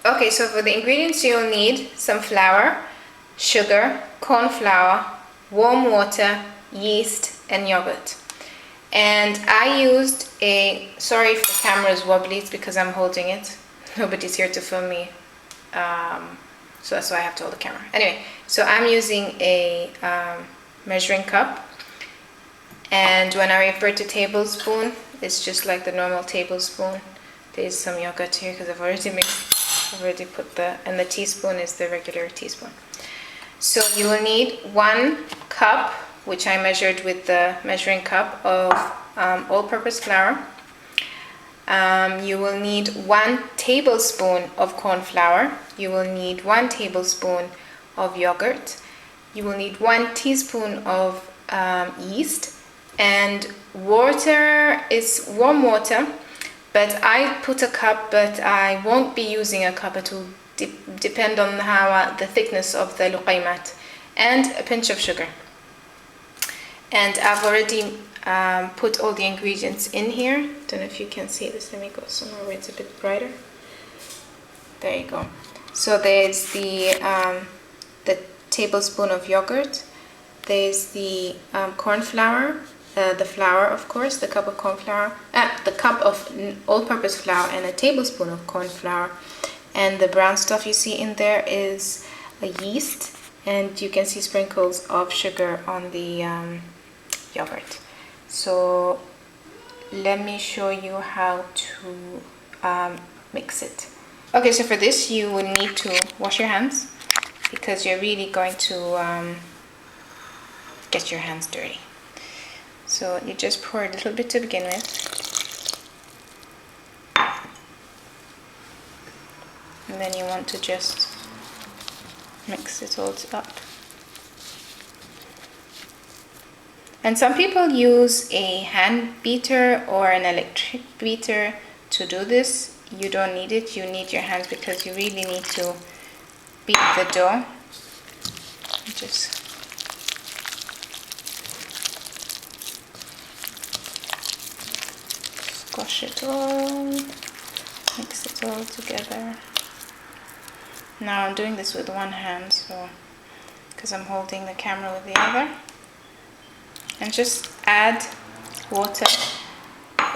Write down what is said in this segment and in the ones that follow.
Okay, so for the ingredients you'll need some flour, sugar, corn flour, warm water, yeast, and yogurt. And I used a, sorry if the camera is wobbly, it's because I'm holding it. Nobody's here to film me, so that's why I have to hold the camera. Anyway, so I'm using a measuring cup, and when I refer to tablespoon, it's just like the normal tablespoon. There's some yogurt here because I've already mixed, I've already put the, and the teaspoon is the regular teaspoon. So you will need 1 cup, which I measured with the measuring cup, of all-purpose flour. You will need 1 tablespoon of corn flour. You will need 1 tablespoon of yogurt. You will need 1 teaspoon of yeast, and water is warm water, but I put a cup, but I won't be using a cup. It will depend on how the thickness of the luqaimat, and a pinch of sugar. And I've already put all the ingredients in here. Don't know if you can see this. Let me go somewhere where it's a bit brighter. There you go. So there's the tablespoon of yogurt. There's the corn flour, the flour, of course, the cup of corn flour, the cup of all-purpose flour, and a tablespoon of corn flour. And the brown stuff you see in there is a yeast, and you can see sprinkles of sugar on the yogurt. So let me show you how to mix it. Okay, so for this you will need to wash your hands, because you're really going to get your hands dirty. So you just pour a little bit to begin with, and then you want to just mix it all up. And some people use a hand beater or an electric beater to do this. You don't need it, you need your hands, because you really need to beat the dough. Just squash it all, mix it all together. Now I'm doing this with one hand, so because I'm holding the camera with the other. And just add water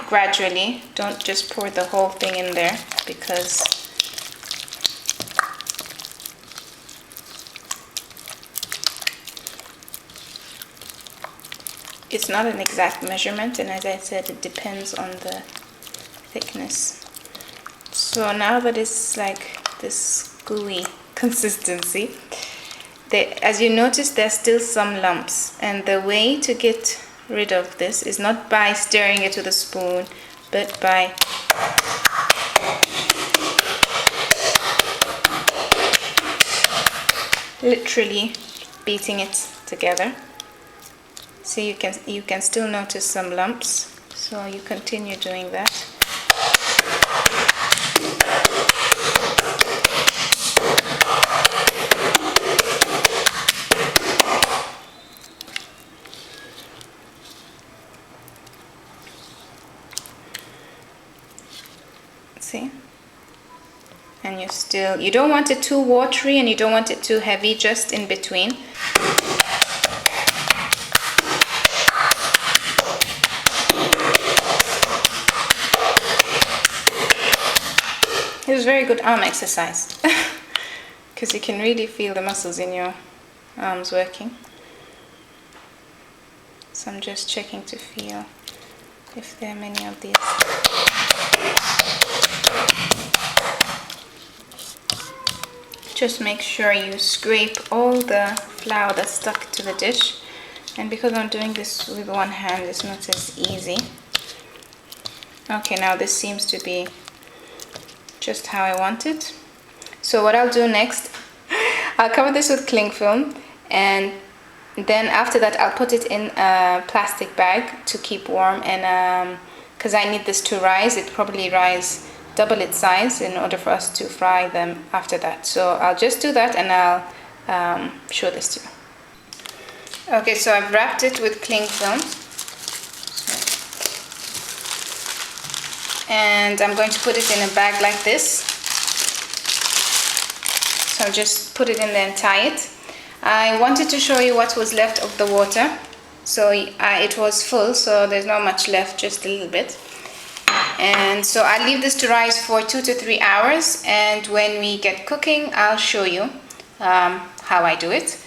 gradually. Don't just pour the whole thing in there, because it's not an exact measurement, and as I said, it depends on the thickness. So now that it's like this gooey consistency, as you notice, there's still some lumps, and the way to get rid of this is not by stirring it with a spoon, but by literally beating it together. See, you can still notice some lumps, so you continue doing that. See? And you don't want it too watery, and you don't want it too heavy, just in between. It was very good arm exercise, because you can really feel the muscles in your arms working. So I'm just checking to feel if there are many of these. Just make sure you scrape all the flour that's stuck to the dish, and because I'm doing this with one hand, it's not as easy. Okay, now this seems to be just how I want it. So what I'll do next, I'll cover this with cling film, and then after that I'll put it in a plastic bag to keep warm, and because I need this to rise, it probably rise double its size in order for us to fry them after that. So I'll just do that, and I'll show this to you. Okay, so I've wrapped it with cling film, and I'm going to put it in a bag like this. So just put it in there and tie it. I wanted to show you what was left of the water. So it was full, so there's not much left, just a little bit. And so I'll leave this to rise for 2 to 3 hours, and when we get cooking I'll show you how I do it.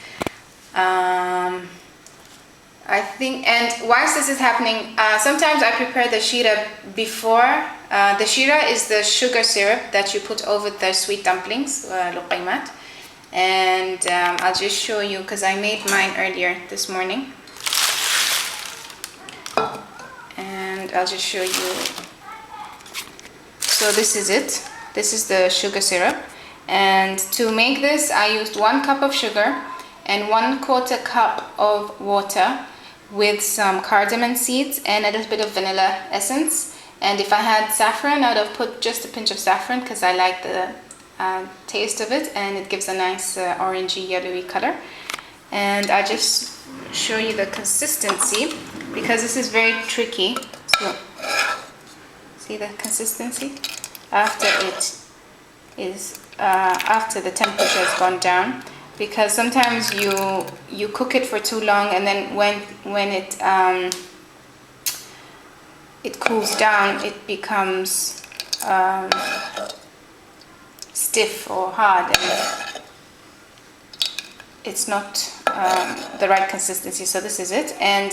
I think, and whilst this is happening, sometimes I prepare the shira before. The shira is the sugar syrup that you put over the sweet dumplings, luqaimat. And I'll just show you, because I made mine earlier this morning. And I'll just show you. So this is it. This is the sugar syrup. And to make this, I used 1 cup of sugar and 1/4 cup of water with some cardamom seeds and a little bit of vanilla essence. And if I had saffron, I would have put just a pinch of saffron because I like the taste of it, and it gives a nice orangey yellowy color. And I just show you the consistency because this is very tricky. So see the consistency after it is after the temperature has gone down, because sometimes you cook it for too long, and then when it cools down, it becomes stiff or hard, and it's not the right consistency. So this is it. And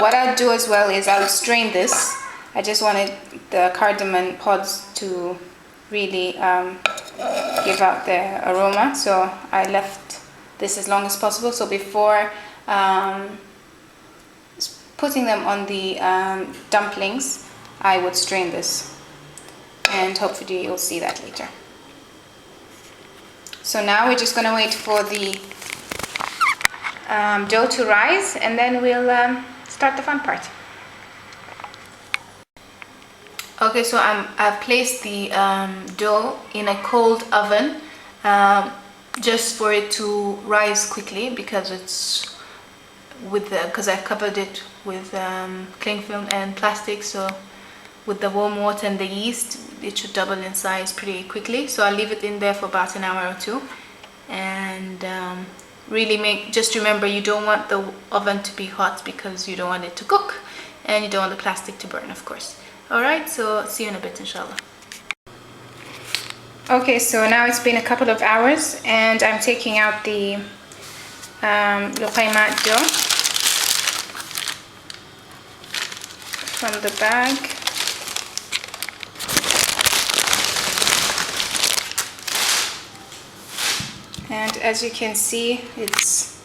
what I'll do as well is I'll strain this. I just wanted the cardamom pods to really give out the aroma, so I left this as long as possible. So before putting them on the dumplings, I would strain this, and hopefully you'll see that later. So now we're just going to wait for the dough to rise, and then we'll start the fun part. Okay, so I've placed the dough in a cold oven just for it to rise quickly, because it's because I've covered it with cling film and plastic. So with the warm water and the yeast, it should double in size pretty quickly. So I'll leave it in there for about an hour or two, and really just remember, you don't want the oven to be hot because you don't want it to cook, and you don't want the plastic to burn, of course. Alright, so see you in a bit, inshallah. Okay, so now it's been a couple of hours, and I'm taking out the luqaimat dough from the bag. And as you can see, it's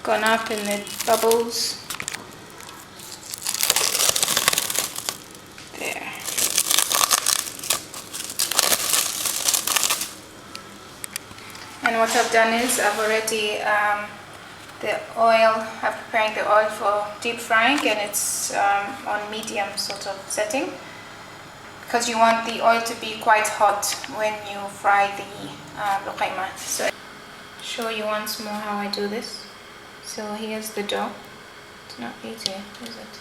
gone up and it bubbles. There. And what I've done is I've already I'm preparing the oil for deep frying, and it's on medium sort of setting, because you want the oil to be quite hot when you fry the luqaimat. So show you once more how I do this. So here's the dough. It's not easy, is it?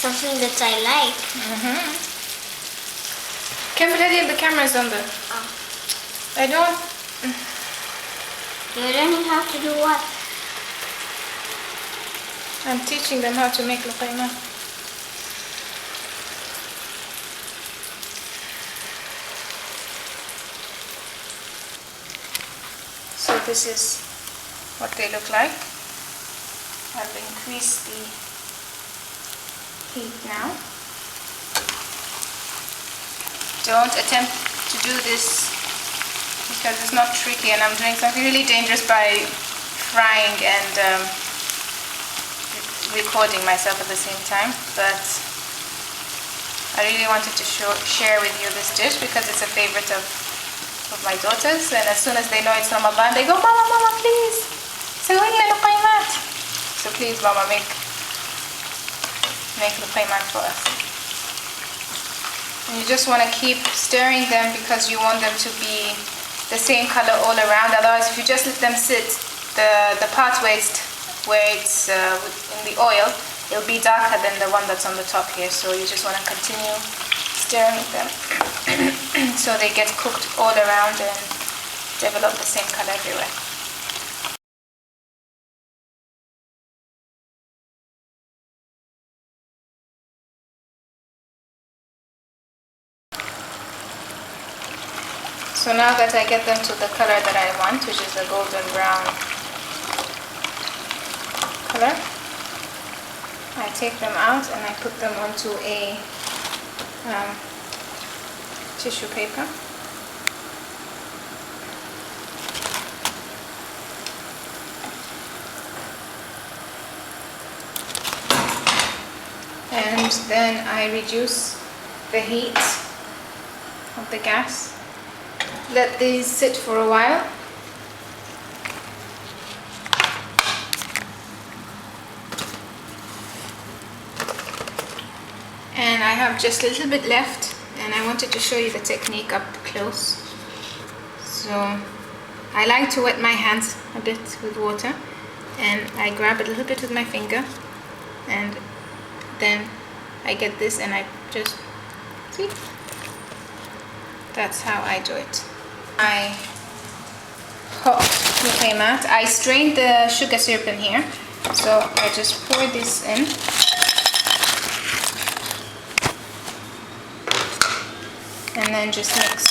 Something that I like. Kimberly, the camera's on the... Oh. I don't... You're learning how to do what? I'm teaching them how to make luqaimat. So this is what they look like. I've increased the heat now. Don't attempt to do this because it's not tricky, and I'm doing something really dangerous by frying and recording myself at the same time. But I really wanted to share with you this dish because it's a favorite of my daughters, and as soon as they know it's Ramadan, they go, Mama, Mama, please, سوي لنا luqaimat. please Mama, make luqaimat for us. And you just want to keep stirring them because you want them to be the same color all around. Otherwise, if you just let them sit, the part where it's in the oil, it'll be darker than the one that's on the top here. So you just want to continue stirring them so they get cooked all around and develop the same color everywhere. So now that I get them to the color that I want, which is a golden brown color, I take them out and I put them onto a tissue paper. And then I reduce the heat of the gas. Let these sit for a while. And I have just a little bit left, and I wanted to show you the technique up close. So I like to wet my hands a bit with water, and I grab a little bit with my finger, and then I get this and I just see. That's how I do it. My hot luqaimat. I strained the sugar syrup in here, so I just pour this in. And then just mix.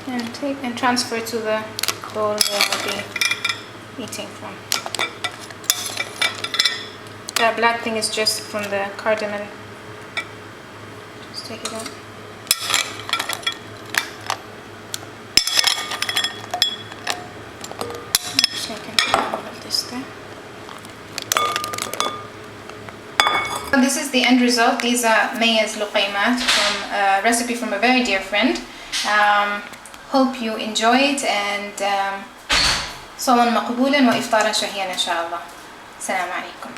And take and transfer to the bowl where I'll be eating from. That black thing is just from the cardamon. Just take it out. So I can put all of this there. This is the end result. These are Maya's luqaimat from a recipe from a very dear friend. Hope you enjoy it, and صوما مقبولا وإفطارا شهيا إن شاء الله. السلام عليكم.